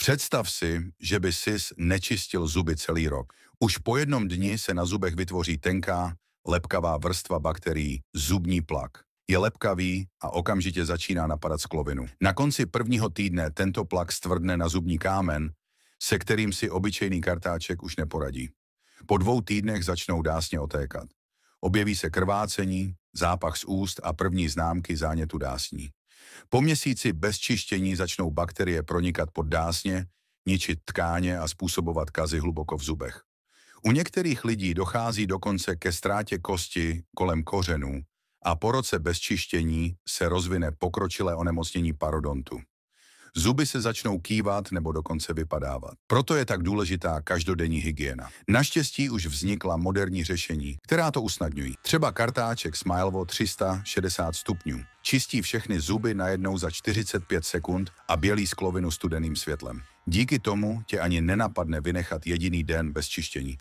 Představ si, že by sis nečistil zuby celý rok. Už po jednom dni se na zubech vytvoří tenká, lepkavá vrstva bakterií, zubní plak. Je lepkavý a okamžitě začíná napadat sklovinu. Na konci prvního týdne tento plak stvrdne na zubní kámen, se kterým si obyčejný kartáček už neporadí. Po 2 týdnech začnou dásně otékat. Objeví se krvácení, zápach z úst a první známky zánětu dásní. Po měsíci bez čištění začnou bakterie pronikat pod dásně, ničit tkáně a způsobovat kazy hluboko v zubech. U některých lidí dochází dokonce ke ztrátě kosti kolem kořenů a po roce bez čištění se rozvine pokročilé onemocnění parodontu. Zuby se začnou kývat nebo dokonce vypadávat. Proto je tak důležitá každodenní hygiena. Naštěstí už vznikla moderní řešení, která to usnadňují. Třeba kartáček Smilevo 360 stupňů. Čistí všechny zuby najednou za 45 sekund a bělí sklovinu studeným světlem. Díky tomu tě ani nenapadne vynechat jediný den bez čištění.